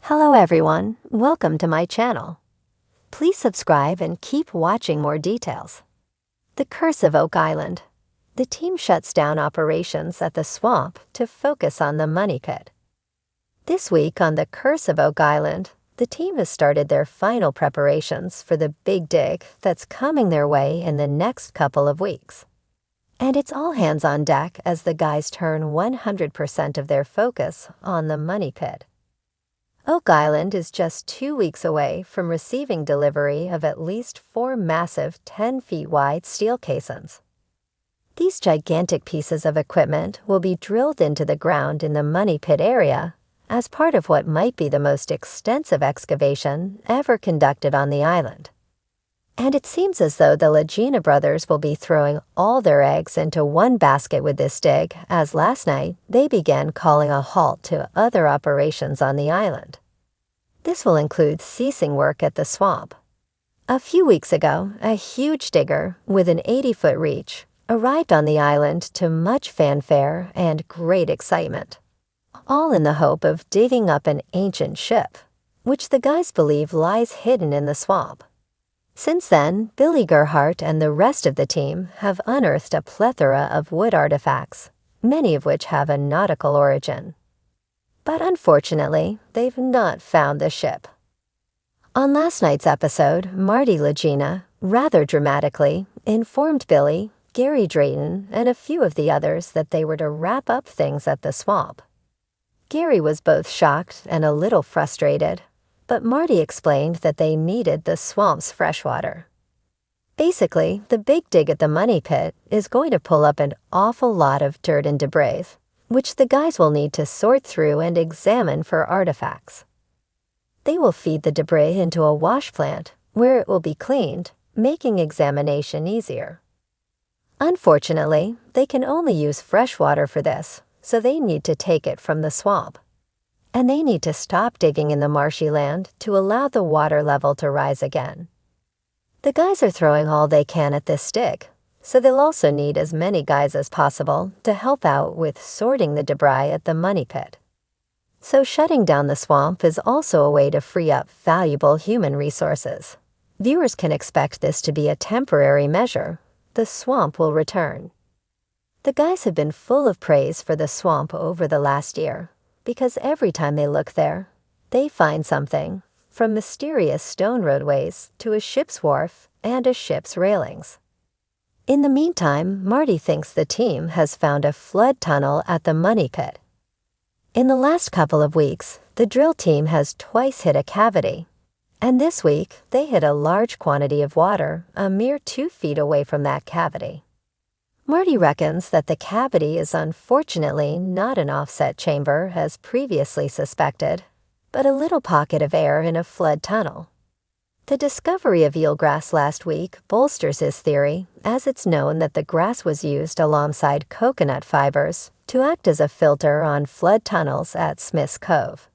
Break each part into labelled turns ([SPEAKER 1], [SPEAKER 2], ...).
[SPEAKER 1] Hello everyone, welcome to my channel. Please subscribe and keep watching more details. The Curse of Oak Island. The team shuts down operations at the swamp to focus on the money pit. This week on The Curse of Oak Island, the team has started their final preparations for the big dig that's coming their way in the next couple of weeks. And it's all hands on deck as the guys turn 100% of their focus on the money pit. Oak Island is just 2 weeks away from receiving delivery of at least 4 massive 10 feet wide steel caissons. These gigantic pieces of equipment will be drilled into the ground in the money pit area as part of what might be the most extensive excavation ever conducted on the island. And it seems as though the Lagina brothers will be throwing all their eggs into one basket with this dig, as last night they began calling a halt to other operations on the island. This will include ceasing work at the swamp. A few weeks ago, a huge digger with an 80-foot reach arrived on the island to much fanfare and great excitement, all in the hope of digging up an ancient ship, which the guys believe lies hidden in the swamp. Since then, Billy Gerhardt and the rest of the team have unearthed a plethora of wood artifacts, many of which have a nautical origin. But unfortunately, they've not found the ship. On last night's episode, Marty Lagina, rather dramatically, informed Billy, Gary Drayton, and a few of the others that they were to wrap up things at the swamp. Gary was both shocked and a little frustrated, but Marty explained that they needed the swamp's freshwater. Basically, the big dig at the money pit is going to pull up an awful lot of dirt and debris, which the guys will need to sort through and examine for artifacts. They will feed the debris into a wash plant, where it will be cleaned, making examination easier. Unfortunately, they can only use fresh water for this, so they need to take it from the swamp. And they need to stop digging in the marshy land to allow the water level to rise again. The guys are throwing all they can at this dig, so they'll also need as many guys as possible to help out with sorting the debris at the money pit. So shutting down the swamp is also a way to free up valuable human resources. Viewers can expect this to be a temporary measure. The swamp will return. The guys have been full of praise for the swamp over the last year, because every time they look there, they find something, from mysterious stone roadways to a ship's wharf and a ship's railings. In the meantime, Marty thinks the team has found a flood tunnel at the money pit. In the last couple of weeks, the drill team has twice hit a cavity, and this week they hit a large quantity of water a mere 2 feet away from that cavity. Marty reckons that the cavity is unfortunately not an offset chamber as previously suspected, but a little pocket of air in a flood tunnel. The discovery of eelgrass last week bolsters his theory, as it's known that the grass was used alongside coconut fibers to act as a filter on flood tunnels at Smith's Cove.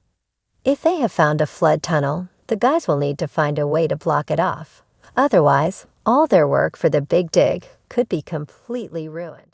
[SPEAKER 1] If they have found a flood tunnel, the guys will need to find a way to block it off. Otherwise, all their work for the big dig could be completely ruined.